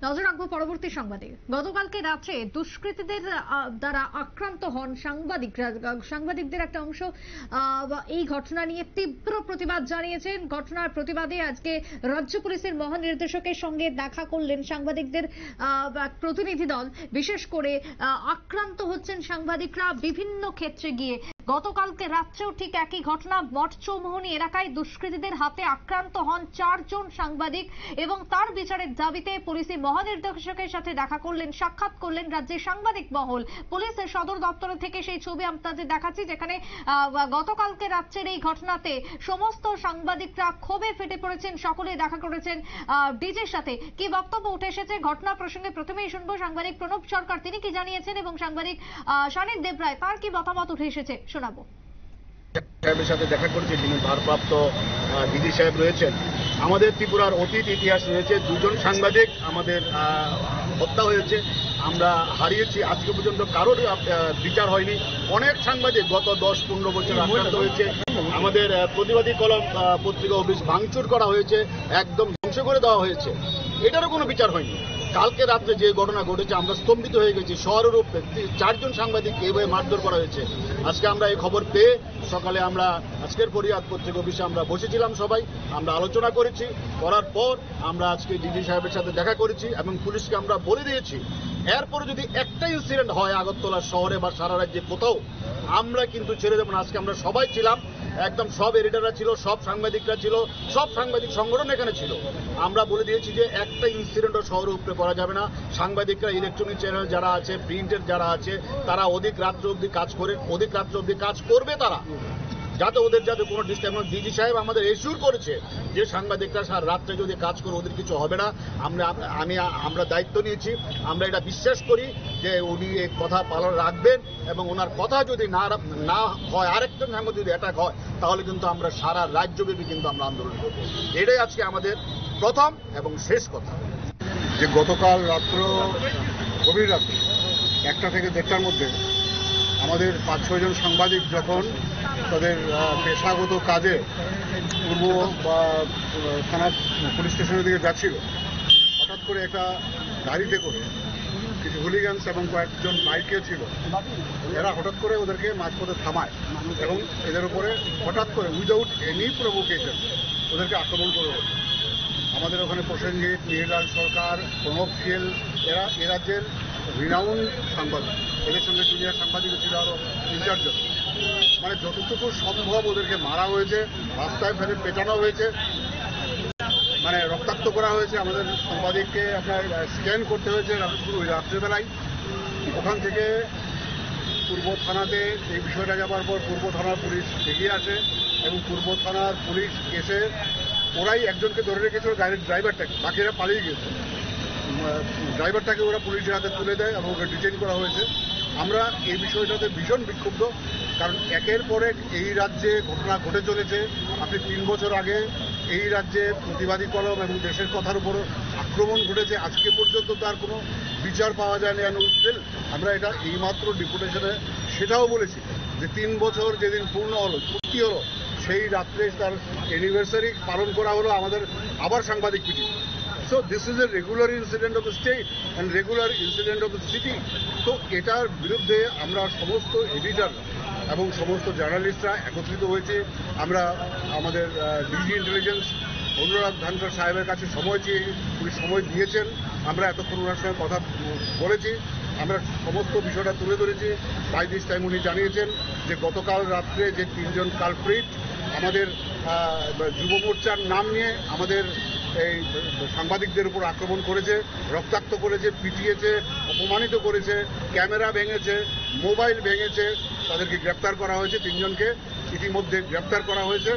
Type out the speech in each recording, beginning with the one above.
নজর রাখবো পরবর্তী সংবাদে। গতকালকে রাত্রে দুষ্কৃতীদের দ্বারা আক্রান্ত হন সাংবাদিকরা। সাংবাদিকদের একটা অংশ এই ঘটনা নিয়ে তীব্র প্রতিবাদ জানিয়েছেন। ঘটনার প্রতিবাদে আজকে রাজ্য পুলিশের মহানির্দেশকের সঙ্গে দেখা করলেন সাংবাদিকদের প্রতিনিধি দল। বিশেষ করে আক্রান্ত হচ্ছেন সাংবাদিকরা বিভিন্ন ক্ষেত্রে গিয়ে। গতকালকে রাত্রেও ঠিক একই ঘটনা, মঠচৌমুহনী এলাকায় দুষ্কৃতীদের হাতে আক্রান্ত হন 4 জন সাংবাদিক এবং তার বিচারের দাবিতে পুলিশের মহানির্দেশকের সাথে দেখা করলেন, সাক্ষাৎ করলেন রাজ্যের সাংবাদিক মহল। পুলিশের সদর দপ্তর থেকে সেই ছবি আপনাদের দেখাচ্ছি, যেখানে গতকালকে রাত্রের এই ঘটনাতে সমস্ত সাংবাদিকরা ক্ষোভে ফেটে পড়েছেন। সকলে দেখা করেছেন ডিজের সাথে। কি বক্তব্য উঠে এসেছে ঘটনা প্রসঙ্গে প্রথমেই শুনবো সাংবাদিক প্রণব সরকার, তিনি কি জানিয়েছেন, এবং সাংবাদিক শানিক দেবরায় তার কি মতামত উঠে এসেছে শোনাবো। সাহেবের সাথে দেখা করেছি, যিনি ভারপ্রাপ্ত ডিজি সাহেব রয়েছেন। আমাদের ত্রিপুরার অতীত ইতিহাস রয়েছে, 2 জন সাংবাদিক আমাদের হত্যা হয়েছে, আমরা হারিয়েছি। আজকে পর্যন্ত কারোর বিচার হয়নি। অনেক সাংবাদিক গত 10-15 বছর আক্রান্ত হয়েছে। আমাদের প্রতিবাদী কলম পত্রিকা অফিস ভাঙচুর করা হয়েছে, একদম ধ্বংস করে দেওয়া হয়েছে। এটারও কোনো বিচার হয়নি। কালকে রাত্রে যে ঘটনা ঘটেছে আমরা স্তম্ভিত হয়ে গেছি। শহরের উপরে 4 জন সাংবাদিককে এইভাবে মারধর করা হয়েছে। আজকে আমরা এই খবর পেয়ে সকালে আমরা আজকের ফরিয়াদ পত্রিকা অফিসে আমরা বসেছিলাম, সবাই আমরা আলোচনা করেছি। করার পর আমরা আজকে ডিজি সাহেবের সাথে দেখা করেছি এবং পুলিশকে আমরা বলে দিয়েছি এরপরে যদি একটা ইনসিডেন্ট হয় আগরতলা শহরে বা সারা রাজ্যে কোথাও, আমরা কিন্তু ছেড়ে দেব না। আজকে আমরা সবাই ছিলাম, একদম সব এডিটররা ছিল, সব সাংবাদিকরা ছিল, সব সাংবাদিক সংগঠন এখানে ছিল। আমরা বলে দিয়েছি যে একটা ইনসিডেন্টও শহরের উপরে করা যাবে না। সাংবাদিকরা ইলেকট্রনিক চ্যানেল যারা আছে, প্রিন্টের যারা আছে, তারা অধিক রাত্র অবধি কাজ করে, অধিক রাত্র অবধি কাজ করবে তারা, যাতে ওদের যাতে কোনো ডিস্টার্ব। ডিজি সাহেব আমাদের এসিউর করেছে যে সাংবাদিকরা রাত্রে যদি কাজ করে ওদের কিছু হবে না। আমরা দায়িত্ব নিয়েছি, আমরা এটা বিশ্বাস করি যে উনি এই কথা পালন রাখবেন এবং ওনার কথা যদি না হয়, আরেকজন সাংবাদিক যদি অ্যাটাক হয়, তাহলে কিন্তু আমরা সারা রাজ্যব্যাপী কিন্তু আমরা আন্দোলন করব। এটাই আজকে আমাদের প্রথম এবং শেষ কথা। যে গতকাল রাত্র গভীর রাত্রে 1টা থেকে 1:30টার মধ্যে আমাদের 5-6 জন সাংবাদিক যখন তাদের পেশাগত কাজে পূর্ব বা থানা পুলিশ স্টেশনের দিকে যাচ্ছিল, হঠাৎ করে একটা গাড়িতে করে কিছু হুলিগানস এবং কয়েকজন বাইকে ছিল, এরা হঠাৎ করে ওদেরকে মাঝপথে থামায় এবং এদের উপরে হঠাৎ করে উইদাউট এনি প্রভোকেশন ওদেরকে আক্রমণ করে। আমাদের ওখানে প্রসেনজিৎ, মিহিরলাল সরকার, প্রণব শীল, এরা এ রাজ্যের রিনাউন্ড সাংবাদিক, এদের সঙ্গে জুনিয়র সাংবাদিক ছিল আরও 3-4 জন। মানে যতটুকু সম্ভব ওদেরকে মারা হয়েছে, রাস্তায় ফেলে পেটানো হয়েছে, মানে রক্তাক্ত করা হয়েছে। আমাদের সাংবাদিককে আপনার স্ক্যান করতে হয়েছে ওই রাত্রেবেলায়। ওখান থেকে পূর্ব থানাতে এই বিষয়টা যাবার পর পূর্ব থানার পুলিশ এগিয়ে আসে এবং পূর্ব থানার পুলিশ এসে ওরাই একজনকে ধরে রেখেছিল, গাড়ির ড্রাইভারটাকে, বাকিরা পালিয়ে গেছে। ড্রাইভারটাকে ওরা পুলিশের হাতে তুলে দেয় এবং ওকে ডিটেইন করা হয়েছে। আমরা এই বিষয়টাতে ভীষণ বিক্ষুব্ধ, কারণ একের পর এক এই রাজ্যে ঘটনা ঘটে চলেছে। আপনি 3 বছর আগে এই রাজ্যে প্রতিবাদী কলম এবং দেশের কথার উপর আক্রমণ ঘটেছে, আজকে পর্যন্ত তার কোনো বিচার পাওয়া যায়নি। আমরা এটা এইমাত্র ডেপুটেশনে সেটাও বলেছি যে 3 বছর যেদিন পূর্তি হলো সেই রাত্রে তার অ্যানিভার্সারি পালন করা হলো, আমাদের আবার সাংবাদিক PT. So this is a regular incident of the state and regular incident of the city. তো এটার বিরুদ্ধে আমরা সমস্ত এডিটর এবং সমস্ত জার্নালিস্টরা একত্রিত হয়েছে। আমরা আমাদের ডিজি ইন্টেলিজেন্স অনুরাগ ধানকর সাহেবের কাছে সময় চেয়ে উনি সময় দিয়েছেন। আমরা এতক্ষণ ওনার সঙ্গে কথা বলেছি, আমরা সমস্ত বিষয়টা তুলে ধরেছি। বাই দিস টাইম উনি জানিয়েছেন যে গতকাল রাত্রে যে 3 জন কালপ্রিট আমাদের যুব মোর্চার নাম নিয়ে আমাদের এই সাংবাদিকদের উপর আক্রমণ করেছে, রক্তাক্ত করেছে, পিটিয়েছে, অপমানিত করেছে, ক্যামেরা ভেঙেছে, মোবাইল ভেঙেছে, তাদেরকে গ্রেপ্তার করা হয়েছে। 3 জনকে ইতিমধ্যে গ্রেপ্তার করা হয়েছে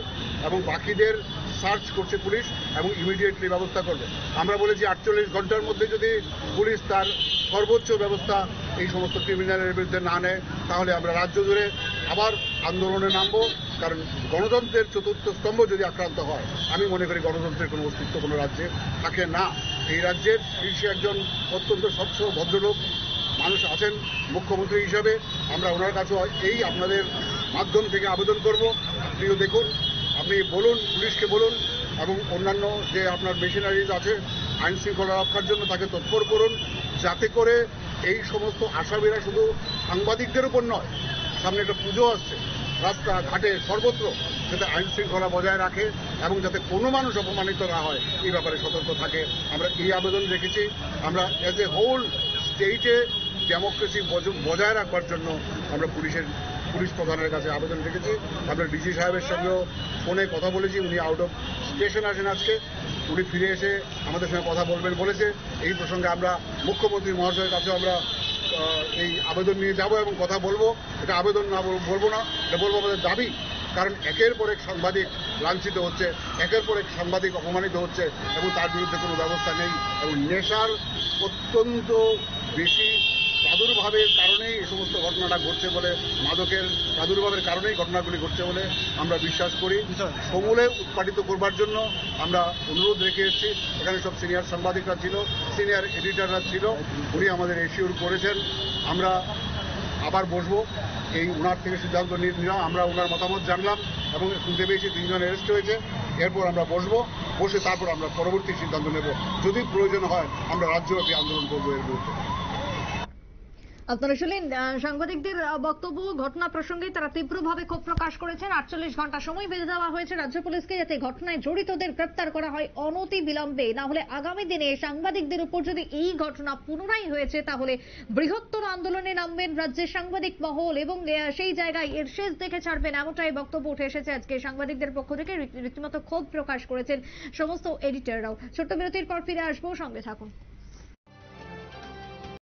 এবং বাকিদের সার্চ করছে পুলিশ এবং ইমিডিয়েটলি ব্যবস্থা করবে। আমরা বলেছি 48 ঘন্টার মধ্যে যদি পুলিশ তার সর্বোচ্চ ব্যবস্থা এই সমস্ত ক্রিমিনালের বিরুদ্ধে না নেয়, তাহলে আমরা রাজ্য জুড়ে আবার আন্দোলনে নামবো। কারণ গণতন্ত্রের 4র্থ স্তম্ভ যদি আক্রান্ত হয়, আমি মনে করি গণতন্ত্রের কোনো অস্তিত্ব কোনো রাজ্যে থাকে না। এই রাজ্যের শীর্ষে একজন অত্যন্ত স্বচ্ছ ভদ্রলোক মানুষ আছেন মুখ্যমন্ত্রী হিসাবে। আমরা ওনার কাছে এই আপনাদের মাধ্যম থেকে আবেদন করব, আপনিও দেখুন, আপনি বলুন, পুলিশকে বলুন এবং অন্যান্য যে আপনার মেশিনারিজ আছে আইন শৃঙ্খলা রক্ষার জন্য তাকে তৎপর করুন, যাতে করে এই সমস্ত আসামিরা শুধু সাংবাদিকদের উপর নয়, সামনে একটা পুজো আসছে, রাস্তা ঘাটে সর্বত্র যাতে আইন শৃঙ্খলা বজায় রাখে এবং যাতে কোনো মানুষ অপমানিত না হয় এই ব্যাপারে সতর্ক থাকে। আমরা এই আবেদন রেখেছি। আমরা অ্যাজ এ হোল স্টেটে ডেমোক্রেসি বজায় রাখবার জন্য আমরা পুলিশ প্রধানের কাছে আবেদন রেখেছি। আমরা ডিসি সাহেবের সঙ্গেও ফোনে কথা বলেছি, উনি আউট অফ স্টেশন আসেন আজকে, উনি ফিরে এসে আমাদের সঙ্গে কথা বলবেন বলেছে। এই প্রসঙ্গে আমরা মুখ্যমন্ত্রী মহাশয়ের কাছে আমরা এই আবেদন নিয়ে যাব এবং কথা বলবো। এটা আবেদন না বলবো না, এটা বলবো আমাদের দাবি। কারণ একের পর এক সাংবাদিক লাঞ্ছিত হচ্ছে, একের পর এক সাংবাদিক অপমানিত হচ্ছে এবং তার বিরুদ্ধে কোনো ব্যবস্থা নেই। এবং নেশার অত্যন্ত বেশি প্রাদুর্ভাবের কারণেই এই সমস্ত ঘটনাটা ঘটছে বলে, মাদকের প্রাদুর্ভাবের কারণেই ঘটনাগুলি ঘটছে বলে আমরা বিশ্বাস করি। সমূলে উৎপাদিত করবার জন্য আমরা অনুরোধ রেখে এসেছি। এখানে সব সিনিয়র সাংবাদিকরা ছিল, সিনিয়র এডিটররা ছিল, উনি আমাদের এশিওর করেছেন। আমরা আবার বসবো, এই ওনার থেকে সিদ্ধান্ত নিলাম, আমরা ওনার মতামত জানলাম এবং শুনতে পেয়েছি 3 জন অ্যারেস্ট হয়েছে। এরপর আমরা বসে তারপর আমরা পরবর্তী সিদ্ধান্ত নেব। যদি প্রয়োজন হয় আমরা রাজ্যব্যাপী আন্দোলন করবো এর বিরুদ্ধে। আপনারা শুনলেন সাংবাদিকদের বক্তব্য। ঘটনা প্রসঙ্গে তারা তীব্রভাবে ক্ষোভ প্রকাশ করেছেন। 48 ঘন্টা সময় বেঁধে দেওয়া হয়েছে রাজ্য পুলিশকে, যাতে ঘটনায় জড়িতদের গ্রেপ্তার করা হয় অনতি বিলম্বে। না হলে আগামী দিনে সাংবাদিকদের উপর যদি এই ঘটনা পুনরায় হয়েছে, তাহলে বৃহত্তর আন্দোলনে নামবেন রাজ্যের সাংবাদিক মহল এবং সেই জায়গায় এর শেষ দেখে ছাড়বেন, এমনটাই বক্তব্য উঠে এসেছে আজকে সাংবাদিকদের পক্ষ থেকে। রীতিমতো ক্ষোভ প্রকাশ করেছেন সমস্ত এডিটররাও। ছোট্ট বিরতির পর ফিরে আসবো, সঙ্গে থাকুন।